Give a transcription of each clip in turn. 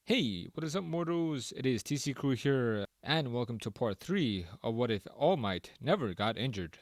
Hey, what is up, mortals? It is TCCrew here, and welcome to part 3 of What If All Might Never Got Injured.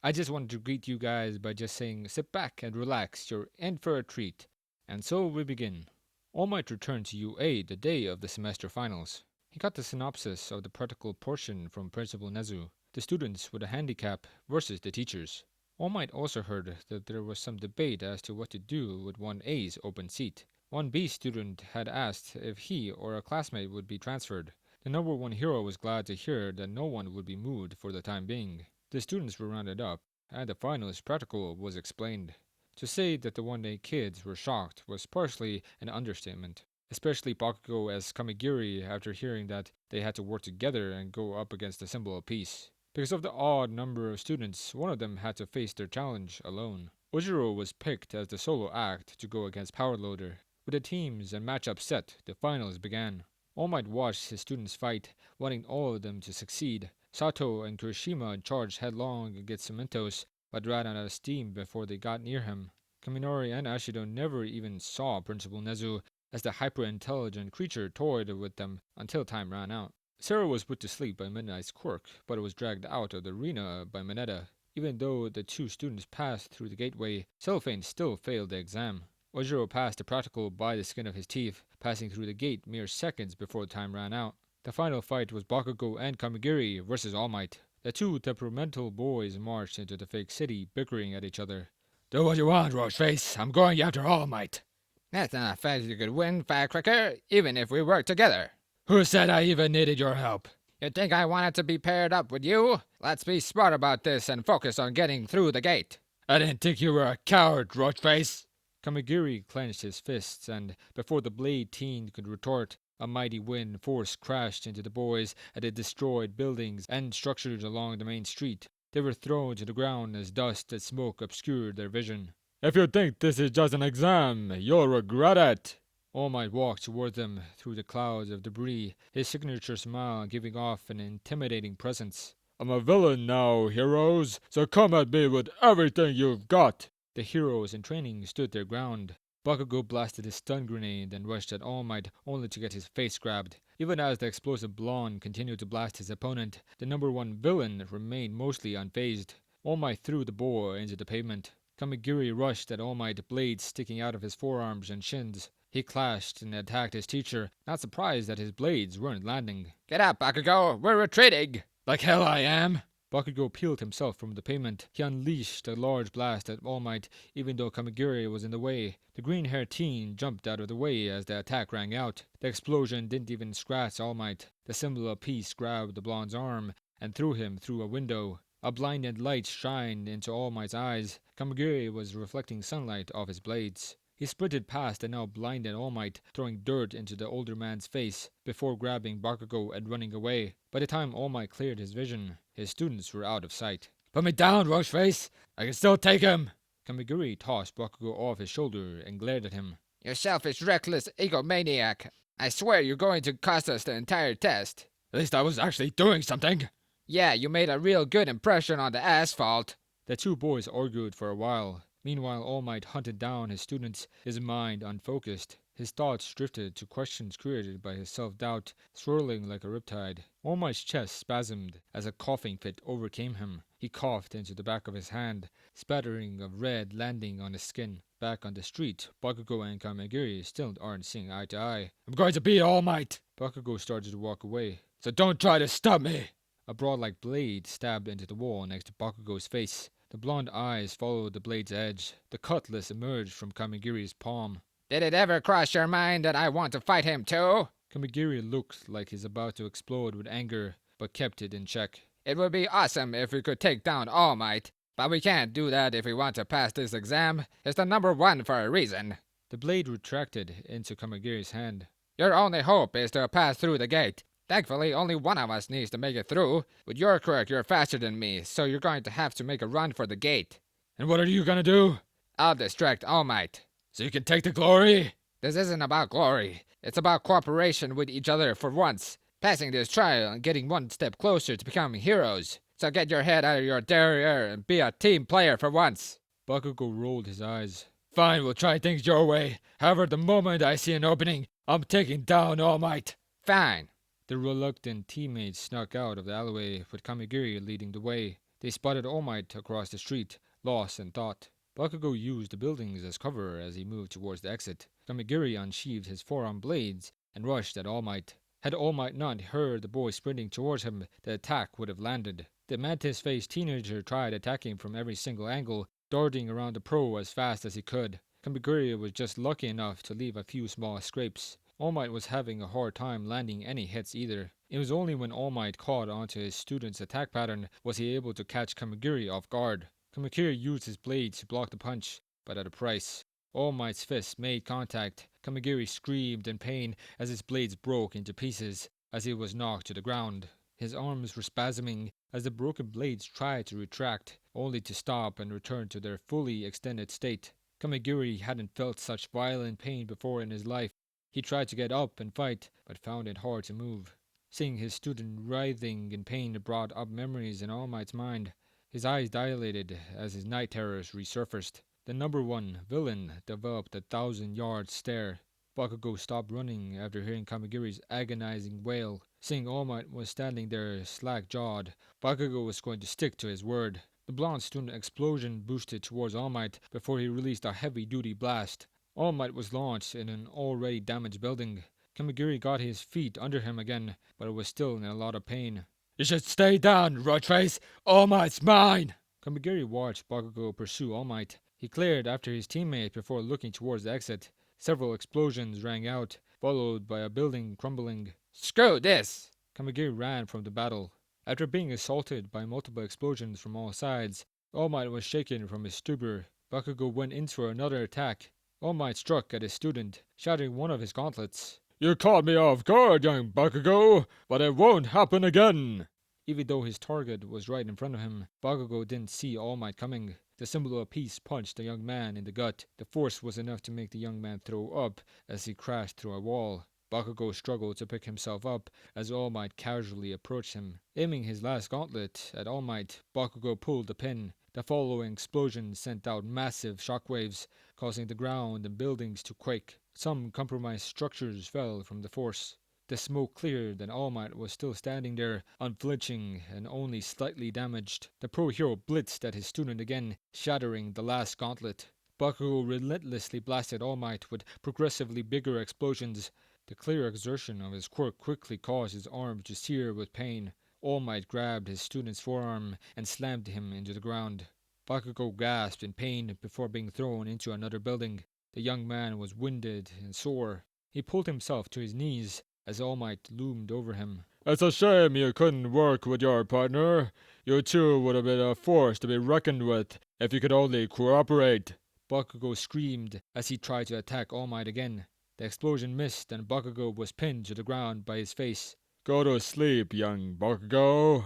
I just wanted to greet you guys by just saying sit back and relax, you're in for a treat. And so we begin. All Might returned to UA the day of the semester finals. He got the synopsis of the practical portion from Principal Nezu, the students with a handicap versus the teachers. All Might also heard that there was some debate as to what to do with 1A's open seat. 1B student had asked if he or a classmate would be transferred. The number one hero was glad to hear that no one would be moved for the time being. The students were rounded up, and the finals practical was explained. To say that the 1A kids were shocked was partially an understatement, especially Bakugo as Kamigiri after hearing that they had to work together and go up against the symbol of peace. Because of the odd number of students, one of them had to face their challenge alone. Ojiro was picked as the solo act to go against Power Loader. With the teams and matchups set, the finals began. All Might watched his students fight, wanting all of them to succeed. Sato and Kurishima charged headlong against Cementos, but ran out of steam before they got near him. Kaminori and Ashido never even saw Principal Nezu, as the hyper-intelligent creature toyed with them until time ran out. Sarah was put to sleep by Midnight's quirk, but was dragged out of the arena by Mineta. Even though the two students passed through the gateway, Cellophane still failed the exam. Ojiro passed the practical by the skin of his teeth, passing through the gate mere seconds before time ran out. The final fight was Bakugo and Kamigiri versus All Might. The two temperamental boys marched into the fake city, bickering at each other. Do what you want, Roseface. I'm going after All Might. That's not a fact you could win, Firecracker, even if we work together. Who said I even needed your help? You think I wanted to be paired up with you? Let's be smart about this and focus on getting through the gate. I didn't think you were a coward, Roseface. Kamigiri clenched his fists, and before the blade teen could retort, a mighty wind force crashed into the boys as it destroyed buildings and structures along the main street. They were thrown to the ground as dust and smoke obscured their vision. If you think this is just an exam, you'll regret it. All Might walked toward them through the clouds of debris, his signature smile giving off an intimidating presence. I'm a villain now, heroes, so come at me with everything you've got. The heroes in training stood their ground. Bakugo blasted his stun grenade and rushed at All Might, only to get his face grabbed. Even as the explosive blonde continued to blast his opponent, the number one villain remained mostly unfazed. All Might threw the boar into the pavement. Kamigiri rushed at All Might, blades sticking out of his forearms and shins. He clashed and attacked his teacher, not surprised that his blades weren't landing. Get up, Bakugo! We're retreating! Like hell I am! Bakugo peeled himself from the pavement. He unleashed a large blast at All Might, even though Kamigiri was in the way. The green-haired teen jumped out of the way as the attack rang out. The explosion didn't even scratch All Might. The symbol of peace grabbed the blonde's arm and threw him through a window. A blinded light shined into All Might's eyes. Kamigiri was reflecting sunlight off his blades. He sprinted past the now blinded All Might, throwing dirt into the older man's face, before grabbing Bakugo and running away. By the time All Might cleared his vision, his students were out of sight. Put me down, Roseface! I can still take him! Kamigiri tossed Bakugo off his shoulder and glared at him. You selfish, reckless egomaniac! I swear you're going to cost us the entire test. At least I was actually doing something. Yeah, you made a real good impression on the asphalt. The two boys argued for a while. Meanwhile, All Might hunted down his students, his mind unfocused. His thoughts drifted to questions created by his self-doubt, swirling like a riptide. All Might's chest spasmed as a coughing fit overcame him. He coughed into the back of his hand, spattering of red landing on his skin. Back on the street, Bakugo and Kamigiri still aren't seeing eye to eye. I'm going to beat All Might! Bakugo started to walk away. So don't try to stop me! A broad-like blade stabbed into the wall next to Bakugo's face. The blonde eyes followed the blade's edge. The cutlass emerged from Kamigiri's palm. Did it ever cross your mind that I want to fight him too? Kamigiri looked like he's about to explode with anger, but kept it in check. It would be awesome if we could take down All Might, but we can't do that if we want to pass this exam. It's the number one for a reason. The blade retracted into Kamigiri's hand. Your only hope is to pass through the gate. Thankfully, only one of us needs to make it through. With your quirk, you're faster than me, so you're going to have to make a run for the gate. And what are you gonna do? I'll distract All Might. So you can take the glory? This isn't about glory. It's about cooperation with each other for once. Passing this trial and getting one step closer to becoming heroes. So get your head out of your derriere and be a team player for once. Bakugo rolled his eyes. Fine, we'll try things your way. However, the moment I see an opening, I'm taking down All Might. Fine. The reluctant teammates snuck out of the alleyway, with Kamigiri leading the way. They spotted All Might across the street, lost in thought. Bakugo used the buildings as cover as he moved towards the exit. Kamigiri unsheathed his forearm blades and rushed at All Might. Had All Might not heard the boy sprinting towards him, the attack would have landed. The mantis-faced teenager tried attacking from every single angle, darting around the pro as fast as he could. Kamigiri was just lucky enough to leave a few small scrapes. All Might was having a hard time landing any hits either. It was only when All Might caught onto his student's attack pattern was he able to catch Kamigiri off guard. Kamigiri used his blades to block the punch, but at a price. All Might's fist made contact. Kamigiri screamed in pain as his blades broke into pieces as he was knocked to the ground. His arms were spasming as the broken blades tried to retract, only to stop and return to their fully extended state. Kamigiri hadn't felt such violent pain before in his life. He tried to get up and fight, but found it hard to move. Seeing his student writhing in pain brought up memories in All Might's mind. His eyes dilated as his night terrors resurfaced. The number one villain developed a 1,000-yard stare. Bakugo stopped running after hearing Kamigiri's agonizing wail. Seeing All Might was standing there slack-jawed, Bakugo was going to stick to his word. The blonde student explosion boosted towards All Might before he released a heavy-duty blast. All Might was launched in an already damaged building. Kamigiri got his feet under him again, but was still in a lot of pain. You should stay down, Roadface. All Might's mine. Kamigiri watched Bakugo pursue All Might. He cleared after his teammate before looking towards the exit. Several explosions rang out, followed by a building crumbling. Screw this! Kamigiri ran from the battle. After being assaulted by multiple explosions from all sides, All Might was shaken from his stupor. Bakugo went in for another attack. All Might struck at his student, shattering one of his gauntlets. You caught me off guard, young Bakugo, but it won't happen again. Even though his target was right in front of him, Bakugo didn't see All Might coming. The symbol of peace punched the young man in the gut. The force was enough to make the young man throw up as he crashed through a wall. Bakugo struggled to pick himself up as All Might casually approached him. Aiming his last gauntlet at All Might, Bakugo pulled the pin. The following explosion sent out massive shockwaves, causing the ground and buildings to quake. Some compromised structures fell from the force. The smoke cleared and All Might was still standing there, unflinching and only slightly damaged. The pro hero blitzed at his student again, shattering the last gauntlet. Bakugo relentlessly blasted All Might with progressively bigger explosions. The clear exertion of his quirk quickly caused his arm to sear with pain. All Might grabbed his student's forearm and slammed him into the ground. Bakugo gasped in pain before being thrown into another building. The young man was winded and sore. He pulled himself to his knees as All Might loomed over him. It's a shame you couldn't work with your partner. You two would have been a force to be reckoned with if you could only cooperate. Bakugo screamed as he tried to attack All Might again. The explosion missed and Bakugo was pinned to the ground by his face. Go to sleep, young Bakugo.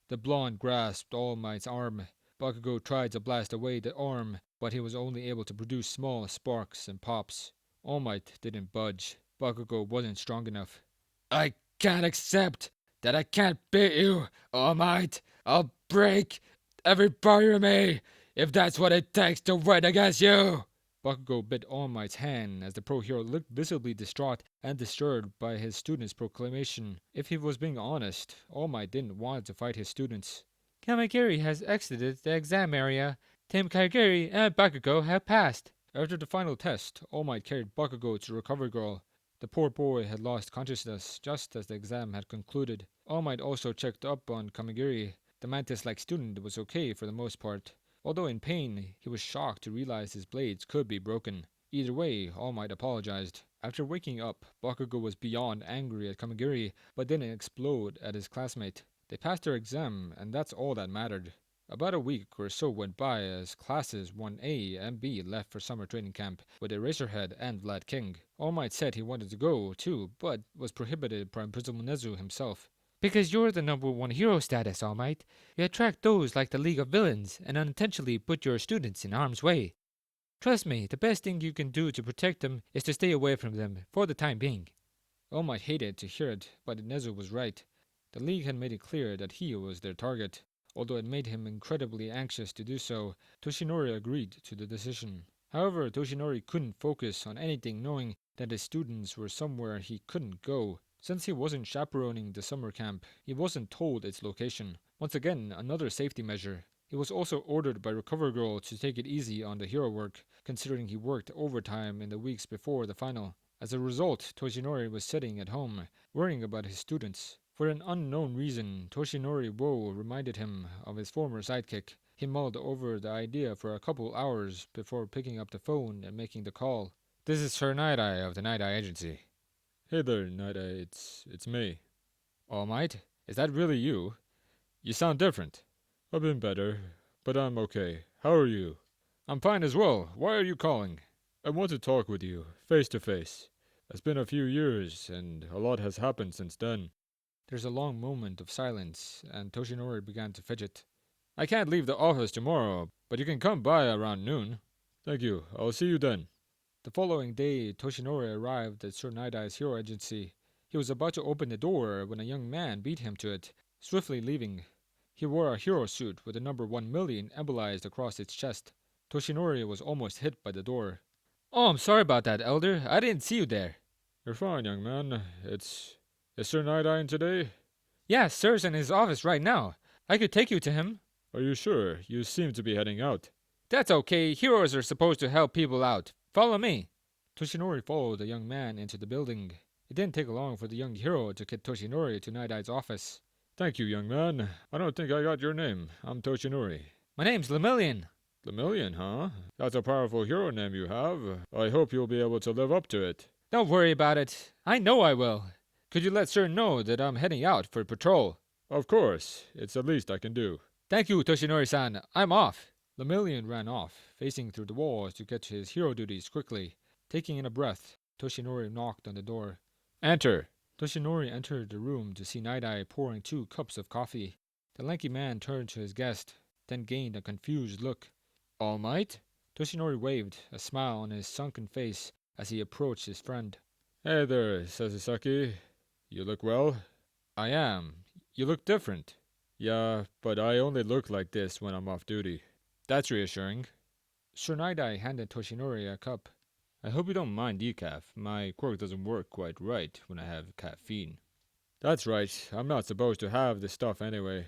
The blonde grasped All Might's arm. Bakugo tried to blast away the arm, but he was only able to produce small sparks and pops. All Might didn't budge. Bakugo wasn't strong enough. I can't accept that I can't beat you, All Might. I'll break every part of me if that's what it takes to win against you. Bakugo bit All Might's hand as the pro hero looked visibly distraught and disturbed by his student's proclamation. If he was being honest, All Might didn't want to fight his students. Kamigiri has exited the exam area. Team Kaigiri and Bakugo have passed. After the final test, All Might carried Bakugo to Recovery Girl. The poor boy had lost consciousness just as the exam had concluded. All Might also checked up on Kamigiri. The mantis-like student was okay for the most part. Although in pain, he was shocked to realize his blades could be broken. Either way, All Might apologized. After waking up, Bakugo was beyond angry at Kamigiri, but didn't explode at his classmate. They passed their exam, and that's all that mattered. About a week or so went by as classes 1A and B left for summer training camp with Eraserhead and Vlad King. All Might said he wanted to go too, but was prohibited by Principal Nezu himself. Because you're the number one hero status, All Might. You attract those like the League of Villains and unintentionally put your students in harm's way. Trust me, the best thing you can do to protect them is to stay away from them for the time being. All Might hated to hear it, but Nezu was right. The League had made it clear that he was their target. Although it made him incredibly anxious to do so, Toshinori agreed to the decision. However, Toshinori couldn't focus on anything knowing that his students were somewhere he couldn't go. Since he wasn't chaperoning the summer camp, he wasn't told its location. Once again, another safety measure. He was also ordered by Recover Girl to take it easy on the hero work, considering he worked overtime in the weeks before the final. As a result, Toshinori was sitting at home, worrying about his students. For an unknown reason, Toshinori Wo reminded him of his former sidekick. He mulled over the idea for a couple hours before picking up the phone and making the call. This is Sir Night Eye of the Night Eye Agency. Hey there, Night Eye. It's me. All Might? Is that really you? You sound different. I've been better, but I'm okay. How are you? I'm fine as well. Why are you calling? I want to talk with you, face to face. It's been a few years, and a lot has happened since then. There's a long moment of silence, and Toshinori began to fidget. I can't leave the office tomorrow, but you can come by around noon. Thank you. I'll see you then. The following day, Toshinori arrived at Sir Night Eye's hero agency. He was about to open the door when a young man beat him to it, swiftly leaving. He wore a hero suit with the number 1,000,000 embolized across its chest. Toshinori was almost hit by the door. Oh, I'm sorry about that, Elder. I didn't see you there. You're fine, young man. Is Sir Night Eye in today? Yeah, Sir's in his office right now. I could take you to him. Are you sure? You seem to be heading out. That's okay. Heroes are supposed to help people out. Follow me. Toshinori followed the young man into the building. It didn't take long for the young hero to get Toshinori to Night Eye's office. Thank you, young man. I don't think I got your name. I'm Toshinori. My name's Lemillion. Lemillion, huh? That's a powerful hero name you have. I hope you'll be able to live up to it. Don't worry about it. I know I will. Could you let Sir know that I'm heading out for patrol? Of course. It's the least I can do. Thank you, Toshinori-san. I'm off. Lemillion ran off, facing through the walls to get to his hero duties quickly. Taking in a breath, Toshinori knocked on the door. Enter. Toshinori entered the room to see Night Eye pouring 2 cups of coffee. The lanky man turned to his guest, then gained a confused look. All Might? Toshinori waved, a smile on his sunken face as he approached his friend. Hey there, Sasasaki. You look well? I am. You look different. Yeah, but I only look like this when I'm off duty. That's reassuring. Sir Night Eye handed Toshinori a cup. I hope you don't mind decaf. My quirk doesn't work quite right when I have caffeine. That's right. I'm not supposed to have this stuff anyway.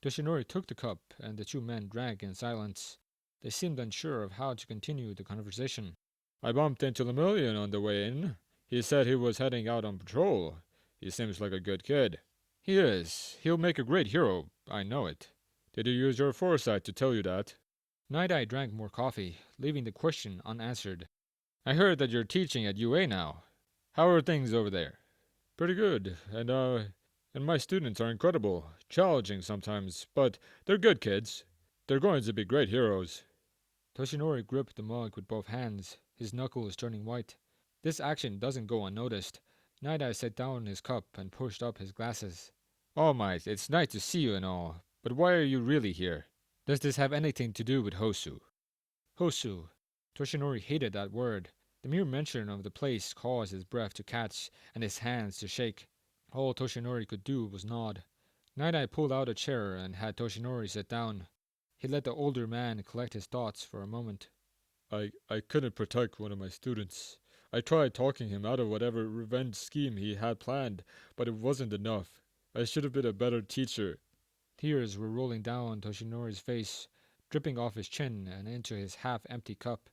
Toshinori took the cup, and the 2 men drank in silence. They seemed unsure of how to continue the conversation. I bumped into Lemillion on the way in. He said he was heading out on patrol. He seems like a good kid. He is. He'll make a great hero. I know it. Did you use your foresight to tell you that? Night Eye drank more coffee, leaving the question unanswered. I heard that you're teaching at UA now. How are things over there? Pretty good. And my students are incredible. Challenging sometimes, but they're good kids. They're going to be great heroes. Toshinori gripped the mug with both hands, his knuckles turning white. This action doesn't go unnoticed. Night Eye set down his cup and pushed up his glasses. All Might, it's nice to see you and all, but why are you really here? Does this have anything to do with Hosu? Hosu. Toshinori hated that word. The mere mention of the place caused his breath to catch and his hands to shake. All Toshinori could do was nod. Night Eye pulled out a chair and had Toshinori sit down. He let the older man collect his thoughts for a moment. I couldn't protect one of my students. I tried talking him out of whatever revenge scheme he had planned, but it wasn't enough. I should have been a better teacher. Tears were rolling down Toshinori's face, dripping off his chin and into his half-empty cup.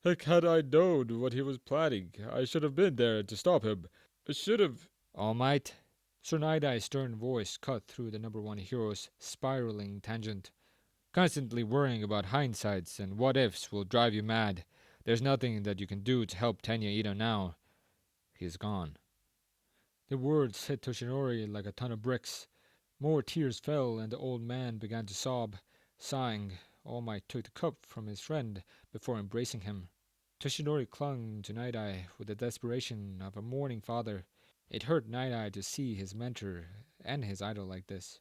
Heck, had I known what he was planning, I should have been there to stop him. I should have... All Might? Sir Night Eye's stern voice cut through the number 1 hero's spiraling tangent. Constantly worrying about hindsights and what-ifs will drive you mad. There's nothing that you can do to help Tenya Ito now. He's gone. The words hit Toshinori like a ton of bricks. More tears fell and the old man began to sob. Sighing, All Might took the cup from his friend before embracing him. Toshinori clung to Night Eye with the desperation of a mourning father. It hurt Night Eye to see his mentor and his idol like this.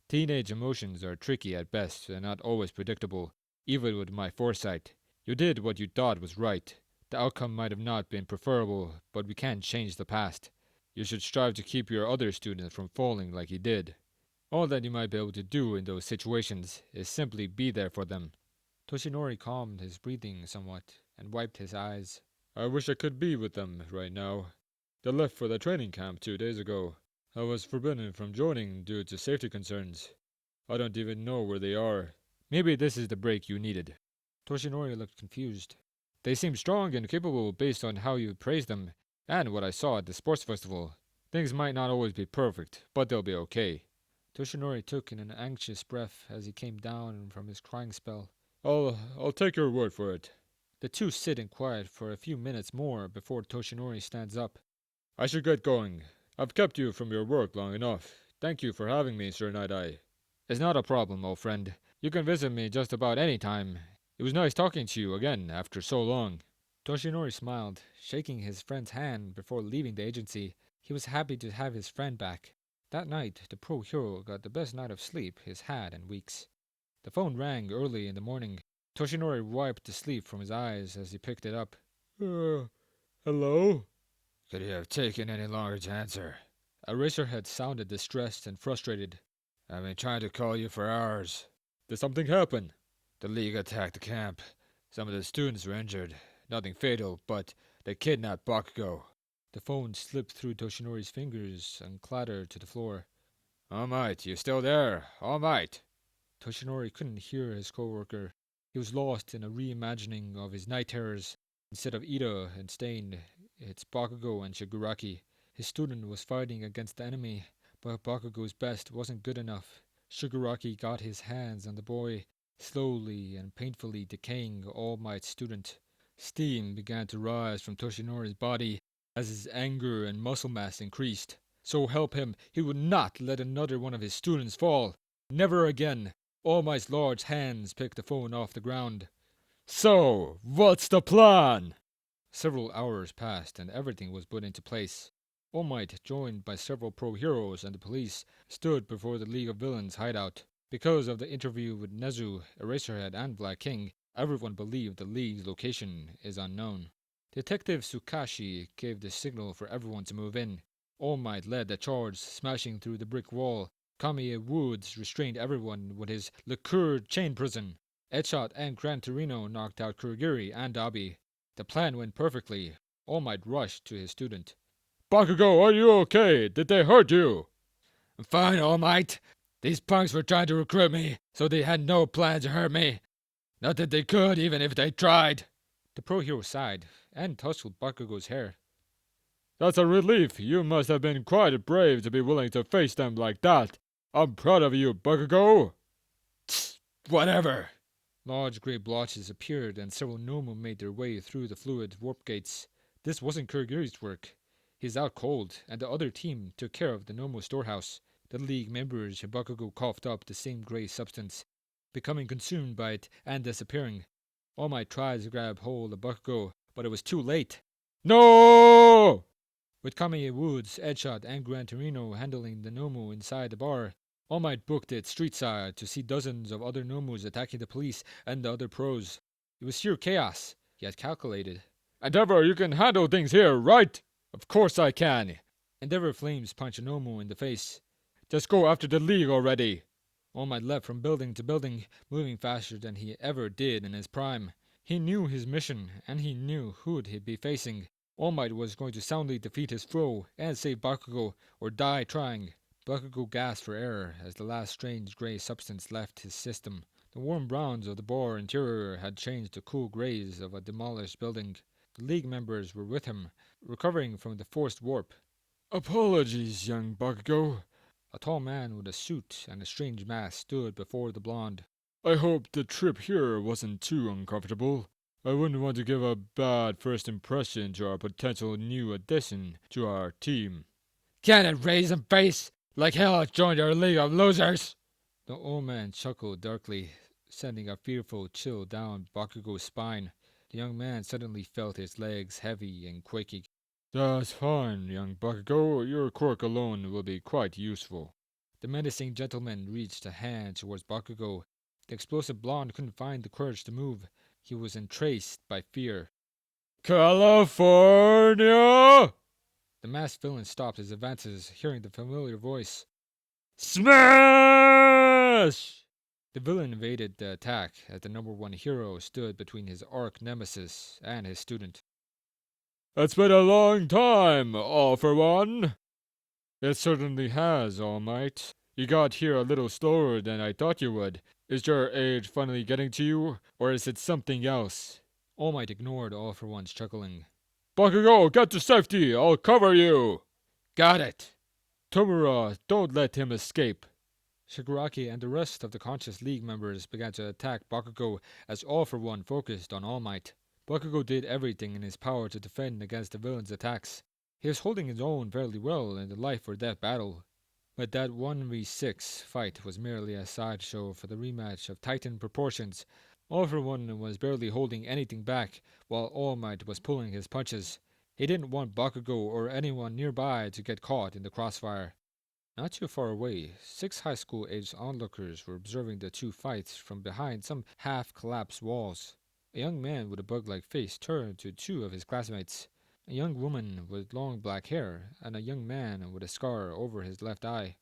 Teenage emotions are tricky at best and not always predictable, even with my foresight. You did what you thought was right. The outcome might have not been preferable, but we can't change the past. You should strive to keep your other students from falling like he did. All that you might be able to do in those situations is simply be there for them. Toshinori calmed his breathing somewhat. and wiped his eyes. I wish I could be with them right now. They left for the training camp 2 days ago. I was forbidden from joining due to safety concerns. I don't even know where they are. Maybe this is the break you needed. Toshinori looked confused. They seem strong and capable based on how you praised them, and what I saw at the sports festival. Things might not always be perfect, but they'll be okay. Toshinori took in an anxious breath as he came down from his crying spell. I'll take your word for it. The two sit in quiet for a few minutes more before Toshinori stands up. I should get going. I've kept you from your work long enough. Thank you for having me, Sir Night-Eye. It's not a problem, old friend. You can visit me just about any time. It was nice talking to you again after so long. Toshinori smiled, shaking his friend's hand before leaving the agency. He was happy to have his friend back. That night, the pro hero got the best night of sleep he's had in weeks. The phone rang early in the morning. Toshinori wiped the sleep from his eyes as he picked it up. Hello? Could you have taken any longer to answer? Eraserhead sounded distressed and frustrated. I've been trying to call you for hours. Did something happen? The League attacked the camp. Some of the students were injured. Nothing fatal, but they kidnapped Bakugo. The phone slipped through Toshinori's fingers and clattered to the floor. All Might, you still there? All Might. Toshinori couldn't hear his co-worker. He was lost in a reimagining of his night terrors. Instead of Ida and Stain, it's Bakugo and Shigaraki. His student was fighting against the enemy, but Bakugo's best wasn't good enough. Shigaraki got his hands on the boy, slowly and painfully decaying All Might's student. Steam began to rise from Toshinori's body as his anger and muscle mass increased. So help him, he would not let another one of his students fall. Never again. All Might's large hands picked the phone off the ground. So, what's the plan? Several hours passed and everything was put into place. All Might, joined by several pro-heroes and the police, stood before the League of Villains hideout. Because of the interview with Nezu, Eraserhead, and Black King, everyone believed the League's location is unknown. Detective Tsukashi gave the signal for everyone to move in. All Might led the charge, smashing through the brick wall. Kamiya Woods restrained everyone with his lacquered chain prison. Edshot and Gran Torino knocked out Kurogiri and Dabi. The plan went perfectly. All Might rushed to his student. Bakugo, are you okay? Did they hurt you? I'm fine, All Might. These punks were trying to recruit me, so they had no plan to hurt me. Not that they could, even if they tried. The pro-hero sighed and tousled Bakugo's hair. That's a relief. You must have been quite brave to be willing to face them like that. I'm proud of you, Bakugo. Tsk, whatever. Large grey blotches appeared and several Nomu made their way through the fluid warp gates. This wasn't Kurogiri's work. He's out cold, and the other team took care of the Nomu storehouse. The League members and Bakugo coughed up the same grey substance, becoming consumed by it and disappearing. All Might tried to grab hold of Bakugo, but it was too late. No! With Kamiya Woods, Edshot, and Gran Torino handling the Nomu inside the bar, All Might booked it street side to see dozens of other Nomus attacking the police and the other pros. It was sheer chaos, he had calculated. Endeavor, you can handle things here, right? Of course I can. Endeavor Flames punched a Nomu in the face. Just go after the League already. All Might leapt from building to building, moving faster than he ever did in his prime. He knew his mission, and he knew who'd he'd be facing. All Might was going to soundly defeat his foe and save Bakugo, or die trying. Bakugo gasped for air as the last strange grey substance left his system. The warm browns of the bar interior had changed to cool greys of a demolished building. The League members were with him, recovering from the forced warp. Apologies, young Bakugo. A tall man with a suit and a strange mask stood before the blonde. I hope the trip here wasn't too uncomfortable. I wouldn't want to give a bad first impression to our potential new addition to our team. Can it raise and face? Like hell I joined your League of Losers! The old man chuckled darkly, sending a fearful chill down Bakugo's spine. The young man suddenly felt his legs heavy and quaking. That's fine, young Bakugo. Your quirk alone will be quite useful. The menacing gentleman reached a hand towards Bakugo. The explosive blonde couldn't find the courage to move. He was entraced by fear. California! The masked villain stopped his advances, hearing the familiar voice. Smash! The villain evaded the attack as the number one hero stood between his arch nemesis and his student. It's been a long time, All for One. It certainly has, All Might. You got here a little slower than I thought you would. Is your age finally getting to you, or is it something else? All Might ignored All for One's chuckling. Bakugo, get to safety! I'll cover you! Got it! Tomura, don't let him escape. Shigaraki and the rest of the Conscious League members began to attack Bakugo as All for One focused on All Might. Bakugo did everything in his power to defend against the villain's attacks. He was holding his own fairly well in the life or death battle. But that 1v6 fight was merely a sideshow for the rematch of Titan proportions. All for One was barely holding anything back, while All Might was pulling his punches. He didn't want Bakugo or anyone nearby to get caught in the crossfire. Not too far away, 6 high school-aged onlookers were observing the two fights from behind some half-collapsed walls. A young man with a bug-like face turned to 2 of his classmates, a young woman with long black hair, and a young man with a scar over his left eye.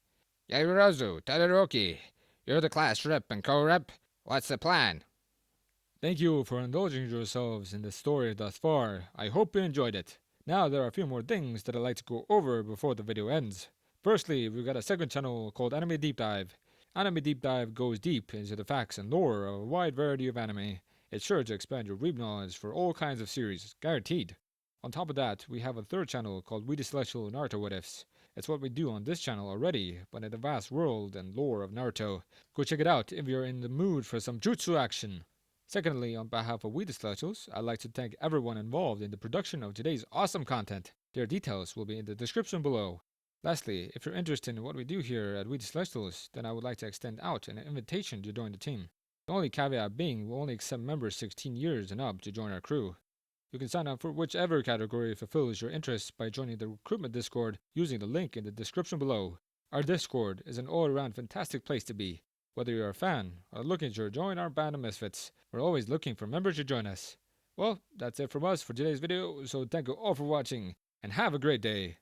Yajirozu, Todoroki, you're the class rep and co-rep. What's the plan? Thank you for indulging yourselves in the story thus far. I hope you enjoyed it. Now there are a few more things that I'd like to go over before the video ends. Firstly, we've got a second channel called Anime Deep Dive. Anime Deep Dive goes deep into the facts and lore of a wide variety of anime. It's sure to expand your weeb knowledge for all kinds of series, guaranteed. On top of that, we have a third channel called We the Celestial Naruto What Ifs. It's what we do on this channel already, but in the vast world and lore of Naruto. Go check it out if you're in the mood for some jutsu action. Secondly, on behalf of We the Celestials, I'd like to thank everyone involved in the production of today's awesome content. Their details will be in the description below. Lastly, if you're interested in what we do here at We the Celestials, then I would like to extend out an invitation to join the team. The only caveat being we'll only accept members 16 years and up to join our crew. You can sign up for whichever category fulfills your interests by joining the recruitment Discord using the link in the description below. Our Discord is an all-around fantastic place to be. Whether you're a fan or looking to join our band of misfits, we're always looking for members to join us. Well, that's it from us for today's video, so thank you all for watching, and have a great day.